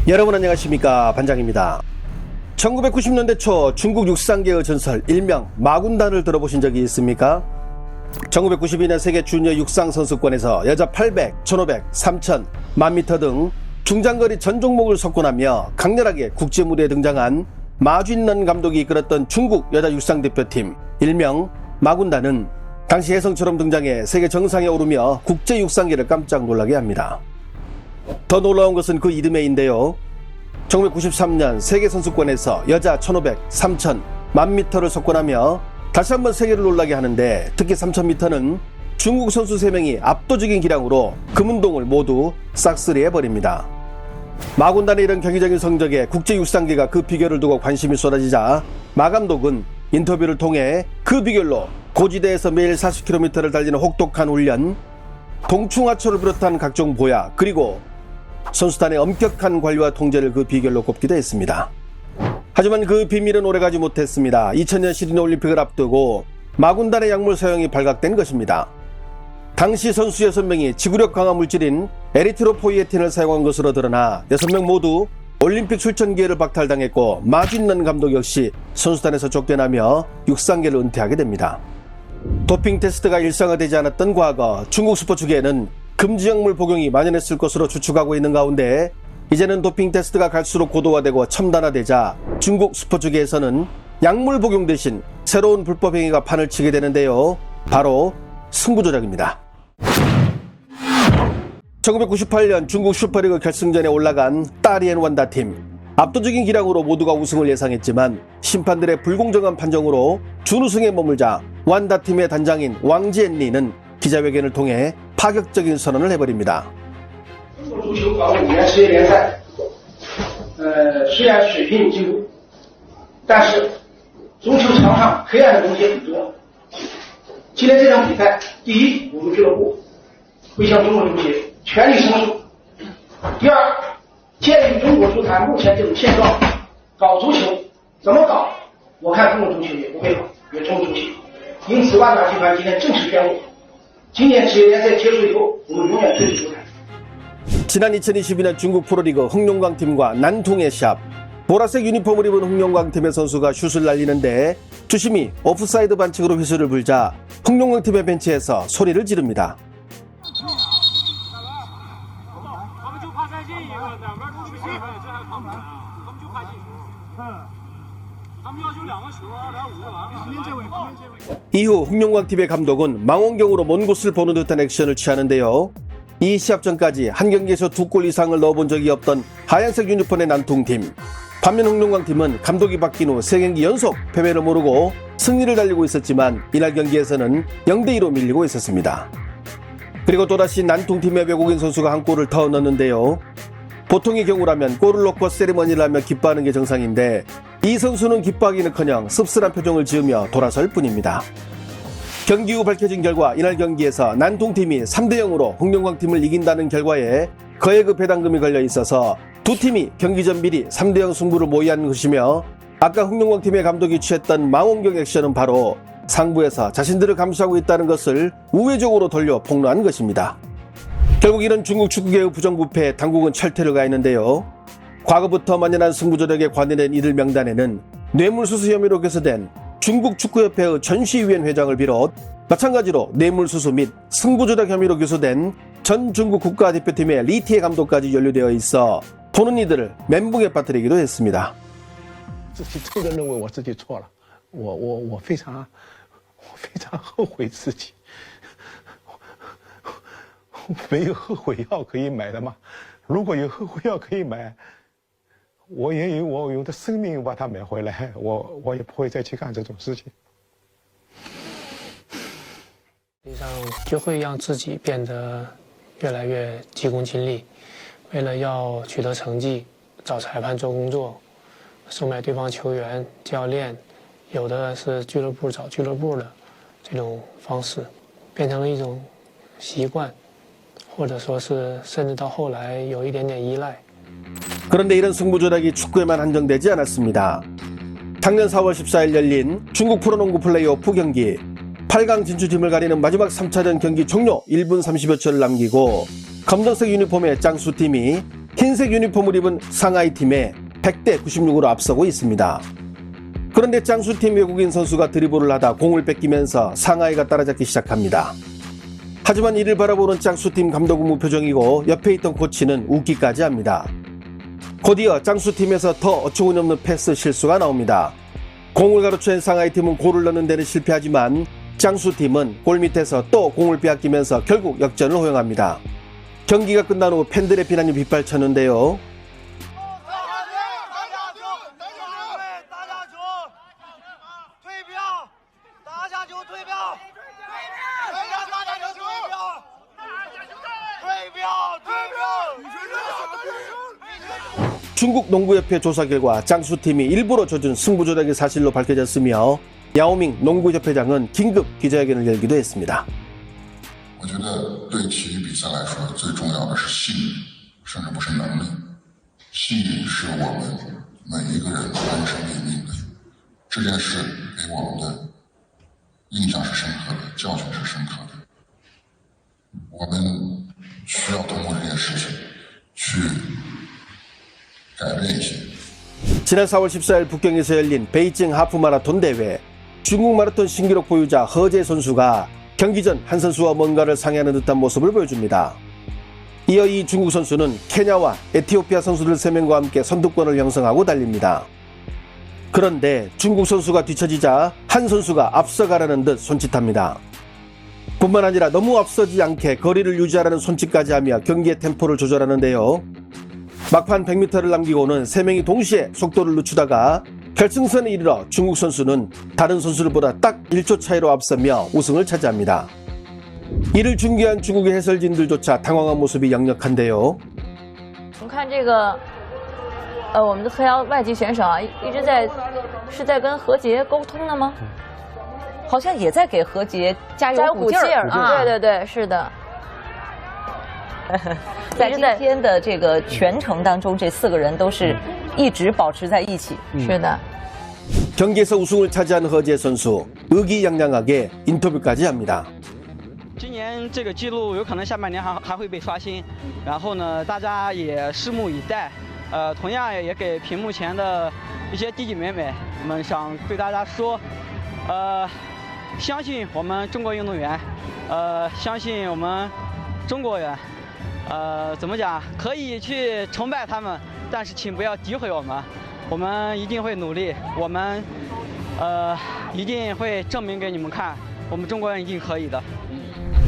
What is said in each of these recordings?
여러분 안녕하십니까, 반장입니다. 1990년대 초 중국 육상계의 전설 일명 마군단을 들어보신 적이 있습니까? 1992년 세계 주니어 육상 선수권에서 여자 800, 1500, 3000, 1000m 등 중장거리 전 종목을 석권하며 강렬하게 국제 무대에 등장한 마쥔런 감독이 이끌었던 중국 여자 육상 대표팀 일명 마군단은 당시 혜성처럼 등장해 세계 정상에 오르며 국제 육상계를 깜짝 놀라게 합니다. 더 놀라운 것은 그 이름에인데요. 1993년 세계선수권에서 여자 1500, 3000, 1000m를 석권하며 다시 한번 세계를 놀라게 하는데, 특히 3000m는 중국 선수 3명이 압도적인 기량으로 금운동을 모두 싹쓸이해버립니다. 마군단의 이런 경이적인 성적에 국제 육상계가 그 비결을 두고 관심이 쏟아지자 마 감독은 인터뷰를 통해 그 비결로 고지대에서 매일 40km를 달리는 혹독한 훈련, 동충하초를 비롯한 각종 보약, 그리고 선수단의 엄격한 관리와 통제를 그 비결로 꼽기도 했습니다. 하지만 그 비밀은 오래가지 못했습니다. 2000년 시드니 올림픽을 앞두고 마군단의 약물 사용이 발각된 것입니다. 당시 선수 6명이 지구력 강화 물질인 에리트로포이에틴을 사용한 것으로 드러나 6명 모두 올림픽 출전 기회를 박탈당했고, 마쥔런 감독 역시 선수단에서 쫓겨나며 육상계를 은퇴하게 됩니다. 도핑 테스트가 일상화되지 않았던 과거, 중국 스포츠계에는 금지 약물 복용이 만연했을 것으로 추측하고 있는 가운데, 이제는 도핑 테스트가 갈수록 고도화되고 첨단화되자 중국 스포츠계에서는 약물 복용 대신 새로운 불법 행위가 판을 치게 되는데요. 바로 승부조작입니다. 1998년 중국 슈퍼리그 결승전에 올라간 따리엔 완다팀. 압도적인 기량으로 모두가 우승을 예상했지만 심판들의 불공정한 판정으로 준우승에 머물자 완다팀의 단장인 왕지엔리는 기자회견을 통해 파격적인 선언을 해버립니다. 中国足球搞5年世界联赛，虽然水平有进步，但是足球场上黑暗的东西很多。今天这场比赛，第一，我们俱乐部会向中国足协全力申诉；第二，鉴于中国足坛目前这种现状，搞足球怎么搞？我看中国足球也不会好，也冲不出去。因此，万达集团今天正式宣布，今年职业联赛结束以后，我们永远退出足坛。 지난 2022년 중국 프로리그 흑룡광팀과 난퉁의 샵. 보라색 유니폼을 입은 흑룡광팀의 선수가 슛을 날리는데 주심이 오프사이드 반칙으로 휘슬을 불자 흑룡광팀의 벤치에서 소리를 지릅니다. 이후 흑룡광팀의 감독은 망원경으로 먼 곳을 보는 듯한 액션을 취하는데요. 이 시합 전까지 한 경기에서 2골 이상을 넣어본 적이 없던 하얀색 유니폼의 난퉁팀. 반면 흑룡광팀은 감독이 바뀐 후 3경기 연속 패배를 모르고 승리를 달리고 있었지만 이날 경기에서는 0대2로 밀리고 있었습니다. 그리고 또다시 난퉁팀의 외국인 선수가 한 골을 더 넣었는데요. 보통의 경우라면 골을 넣고 세리머니를 하며 기뻐하는 게 정상인데, 이 선수는 기뻐하기는커녕 씁쓸한 표정을 지으며 돌아설 뿐입니다. 경기 후 밝혀진 결과, 이날 경기에서 난퉁팀이 3대0으로 흑룡광팀을 이긴다는 결과에 거액의 배당금이 걸려 있어서 두 팀이 경기 전 미리 3대0 승부를 모의한 것이며, 아까 흑룡광팀의 감독이 취했던 망원경 액션은 바로 상부에서 자신들을 감시하고 있다는 것을 우회적으로 돌려 폭로한 것입니다. 결국 이런 중국 축구계의 부정부패에 당국은 철퇴를 가했는데요. 과거부터 만연한 승부조작에 관여된 이들 명단에는 뇌물수수 혐의로 기소된 중국 축구협회의 전시위원 회장을 비롯 마찬가지로 뇌물수수 및 승부조작 혐의로 기소된 전 중국 국가대표팀의 리티에 감독까지 연루되어 있어 보는 이들을 멘붕에 빠뜨리기도 했습니다. 自己真的认为我自己错了，我非常后悔自己，没有后悔药可以买的吗？如果有后悔药可以买，我也有我用的生命把它买回来，我也不会再去干这种事情。实际上就会让自己变得越来越急功近利，为了要取得成绩，找裁判做工作，收买对方球员、教练，有的是俱乐部找俱乐部的这种方式，变成了一种习惯，或者说是甚至到后来有一点点依赖。 그런데 이런 승부조작이 축구에만 한정되지 않았습니다. 작년 4월 14일 열린 중국 프로농구 플레이오프 경기. 8강 진출팀을 가리는 마지막 3차전 경기 종료 1분 30여 초를 남기고 검정색 유니폼의 짱수팀이 흰색 유니폼을 입은 상하이 팀에 100대 96으로 앞서고 있습니다. 그런데 짱수팀 외국인 선수가 드리블을 하다 공을 뺏기면서 상하이가 따라잡기 시작합니다. 하지만 이를 바라보는 짱수팀 감독은 무표정이고 옆에 있던 코치는 웃기까지 합니다. 곧이어 짱수팀에서 더 어처구니없는 패스 실수가 나옵니다. 공을 가로챈 상하이팀은 골을 넣는 데는 실패하지만 짱수팀은 골 밑에서 또 공을 빼앗기면서 결국 역전을 허용합니다. 경기가 끝난 후 팬들의 비난이 빗발쳤는데요. 중국 농구협회 조사 결과 짱수팀이 일부러 져준 승부조작이 사실로 밝혀졌으며 야오밍 농구협회장은 긴급 기자회견을 열기도 했습니다. 我觉得对体育比赛来说，最重要的是信誉，甚至不是能力。信誉是我们每一个人安身立命的。这件事给我们的印象是深刻的，教训是深刻的。我们需要通过这件事情去改变一些。 지난 4월 14일 북경에서 열린 베이징 하프 마라톤 대회. 중국 마라톤 신기록 보유자 허재 선수가 경기 전 한 선수와 뭔가를 상의하는 듯한 모습을 보여줍니다. 이어 이 중국 선수는 케냐와 에티오피아 선수들 3명과 함께 선두권을 형성하고 달립니다. 그런데 중국 선수가 뒤처지자 한 선수가 앞서가라는 듯 손짓합니다. 뿐만 아니라 너무 앞서지 않게 거리를 유지하라는 손짓까지 하며 경기의 템포를 조절하는데요. 막판 100m를 남기고는 3명이 동시에 속도를 늦추다가 결승선에 이르러 중국 선수는 다른 선수들보다 딱 1초 차이로 앞서며 우승을 차지합니다. 이를 중계한 중국의 해설진들조차 당황한 모습이 역력한데요. 我们看这个，我们的特邀外籍选手啊，一直是在跟何洁沟通的吗？好像也在给何洁加油鼓劲儿啊！对对对，是的。在今天的这个全程当中，这4个人都是一直保持在一起。是的。 경기에서 우승을 차지한 허재 선수 의기양양하게 인터뷰까지 합니다. 今年这个记录有可能下半年还会被刷新，然后呢，大家也拭目以待。同样也给屏幕前的一些弟弟妹妹们想对大家说，相信我们中国运动员，相信我们中国人，怎么讲？可以去崇拜他们，但是请不要诋毁我们。我们一定会努力，我们一定会证明给你们看，我们中国人一定可以的。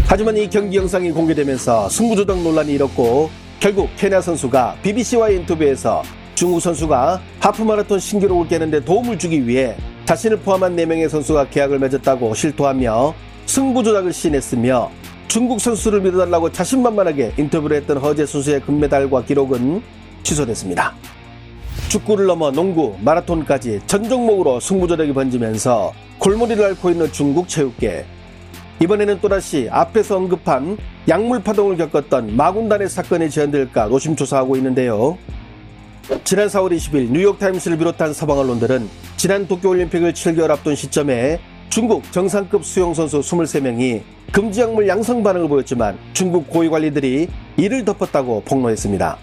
하지만 이 경기 영상이 공개되면서 승부조작 논란이 일었고 결국 케냐 선수가 BBC와의 인터뷰에서 중국 선수가 하프마라톤 신기록을 깨는 데 도움을 주기 위해 자신을 포함한 4명의 선수가 계약을 맺었다고 실토하며 승부조작을 시인했으며 중국 선수를 믿어달라고 자신만만하게 인터뷰를 했던 허재 선수의 금메달과 기록은 취소됐습니다. 축구를 넘어 농구, 마라톤까지 전 종목으로 승부조작이 번지면서 골머리를 앓고 있는 중국 체육계. 이번에는 또다시 앞에서 언급한 약물 파동을 겪었던 마군단의 사건이 재현될까 노심초사하고 있는데요. 지난 4월 20일 뉴욕타임스를 비롯한 서방 언론들은 지난 도쿄올림픽을 7개월 앞둔 시점에 중국 정상급 수영선수 23명이 금지 약물 양성 반응을 보였지만 중국 고위관리들이 이를 덮었다고 폭로했습니다.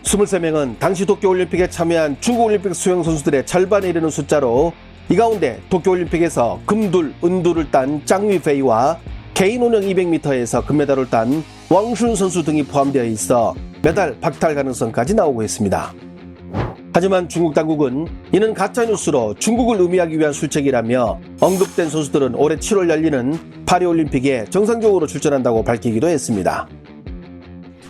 23명은 당시 도쿄올림픽에 참여한 중국올림픽 수영선수들의 절반에 이르는 숫자로 이 가운데 도쿄올림픽에서 금둘, 은둘을 딴 짱위페이와 개인 혼영 200m에서 금메달을 딴 왕슌 선수 등이 포함되어 있어 메달 박탈 가능성까지 나오고 있습니다. 하지만 중국 당국은 이는 가짜뉴스로 중국을 의미하기 위한 술책이라며 언급된 선수들은 올해 7월 열리는 파리올림픽에 정상적으로 출전한다고 밝히기도 했습니다.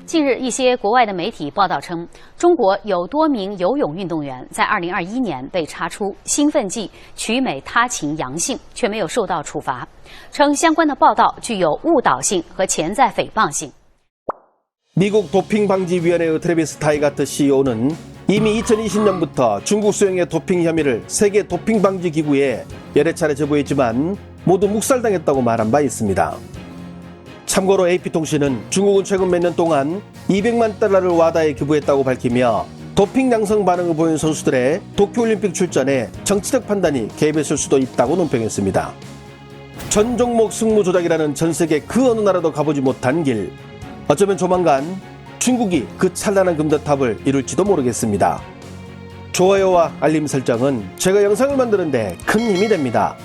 近日，一些国外的媒体报道称，中国有多名游泳运动员在2021年被查出兴奋剂曲美他嗪阳性，却没有受到处罚，称相关的报道具有误导性和潜在诽谤性。 미국 도핑방지위원회의 트래비스 타이가트 CEO는 이미 2020년부터 중국 수영의 도핑 혐의를 세계 도핑방지기구에 여러 차례 제보했지만 모두 묵살당했다고 말한 바 있습니다. 참고로 AP통신은 중국은 최근 몇 년 동안 200만 달러를 와다에 기부했다고 밝히며 도핑 양성 반응을 보인 선수들의 도쿄올림픽 출전에 정치적 판단이 개입했을 수도 있다고 논평했습니다. 전 종목 승무 조작이라는 전 세계 그 어느 나라도 가보지 못한 길. 어쩌면 조만간 중국이 그 찬란한 금도탑을 이룰지도 모르겠습니다. 좋아요와 알림 설정은 제가 영상을 만드는데 큰 힘이 됩니다.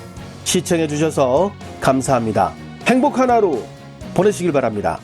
시청해 주셔서 감사합니다. 행복한 하루 보내시길 바랍니다.